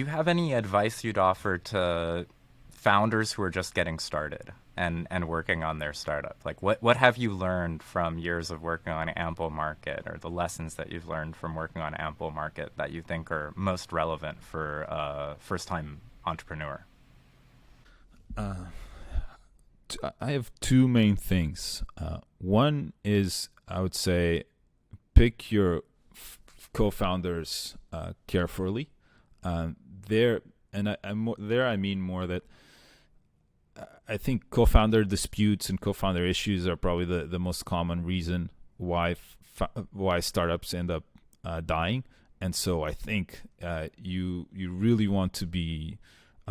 you have any advice you'd offer to founders who are just getting started and working on their startup? Like, what have you learned from years of working on Amplemarket, or the lessons that you've learned from working on Amplemarket that you think are most relevant for a first-time entrepreneur? I have two main things. One is, I would say, pick your co-founders carefully. There, and there I mean more that I think co-founder disputes and co-founder issues are probably the most common reason why startups end up dying. And so I think you really want to be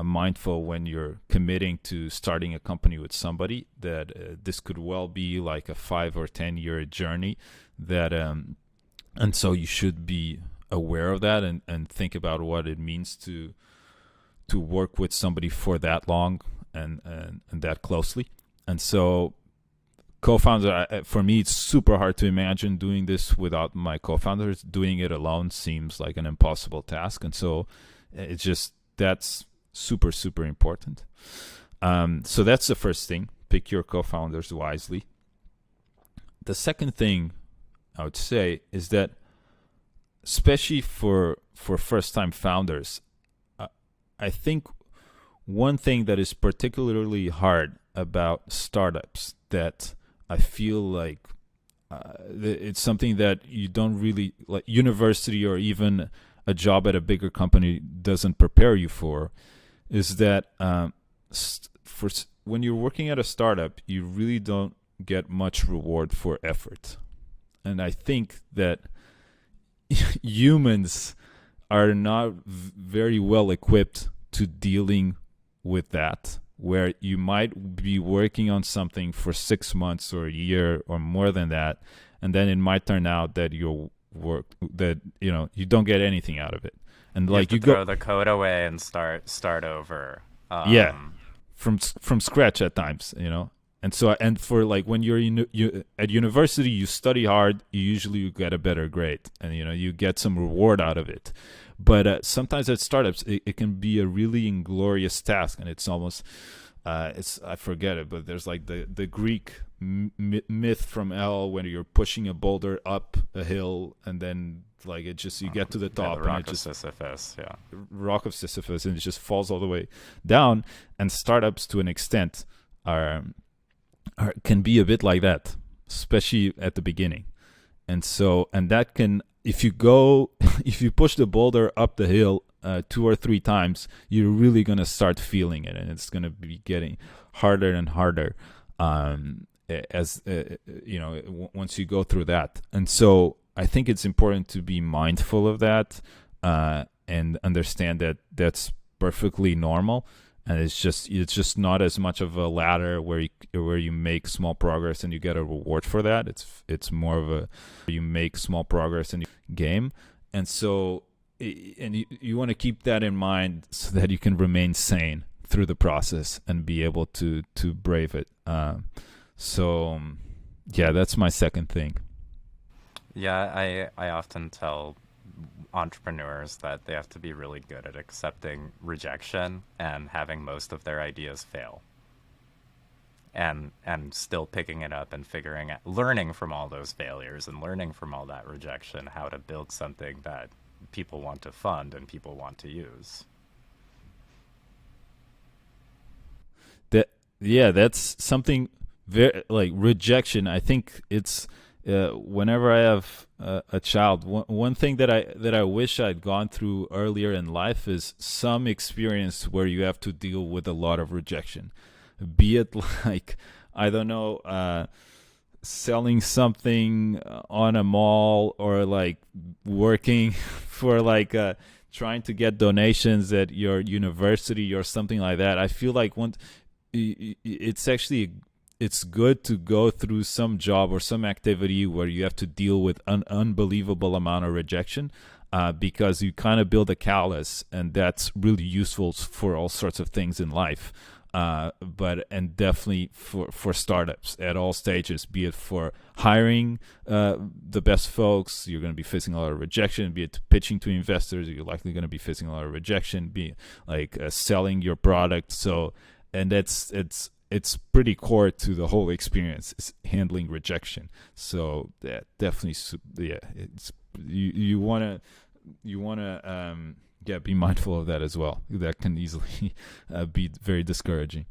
mindful when you're committing to starting a company with somebody that this could well be like a 5 or 10 year journey that and so you should be aware of that and think about what it means to work with somebody for that long and that closely. And so co-founder, for me, it's super hard to imagine doing this without my co-founders. Doing it alone seems like an impossible task. And so it's just, that's super, super important. So that's the first thing. Pick your co-founders wisely. The second thing I would say is that, especially for first-time founders, I think one thing that is particularly hard about startups that I feel like it's something that you don't really, like university or even a job at a bigger company doesn't prepare you for, is that when you're working at a startup, you really don't get much reward for effort. And I think that humans are not very well equipped to dealing with that, where you might be working on something for 6 months or a year or more than that, and then it might turn out that your work, that you don't get anything out of it, and You have like to you throw go the code away and start over. yeah, from scratch at times, and so, and for like when you're at university, you study hard, you get a better grade, and you get some reward out of it. But sometimes at startups, it can be a really inglorious task, and it's almost I forget it, but there's like the Greek myth from hell when you're pushing a boulder up a hill, and then like it just, you get to the top, the and rock it of just Sisyphus. Yeah. rock of Sisyphus, and it just falls all the way down. And startups, to an extent, can be a bit like that, especially at the beginning. And so, and that can, if you push the boulder up the hill 2 or 3 times, you're really going to start feeling it, and it's going to be getting harder and harder as once you go through that. And so I think it's important to be mindful of that and understand that that's perfectly normal. And it's just not as much of a ladder where you make small progress and you get a reward for that. It's more of a, you make small progress in your game. And so, and you want to keep that in mind so that you can remain sane through the process and be able to brave it. So yeah, that's my second thing. Yeah, I often tell entrepreneurs that they have to be really good at accepting rejection and having most of their ideas fail, and still picking it up and figuring out, learning from all those failures and learning from all that rejection, how to build something that people want to fund and people want to use. That's something very, like, rejection. I think it's whenever I have a child, one thing that I wish I'd gone through earlier in life is some experience where you have to deal with a lot of rejection, be it like, I don't know, selling something on a mall, or like working for like trying to get donations at your university or something like that. I feel like it's good to go through some job or some activity where you have to deal with an unbelievable amount of rejection, because you kind of build a callus, and that's really useful for all sorts of things in life. but and definitely for startups at all stages, be it for hiring the best folks, you're going to be facing a lot of rejection. Be it pitching to investors, you're likely going to be facing a lot of rejection. Be like selling your product. So, and it's pretty core to the whole experience, is handling rejection. So yeah, definitely, yeah, it's you want to be mindful of that as well. That can easily be very discouraging.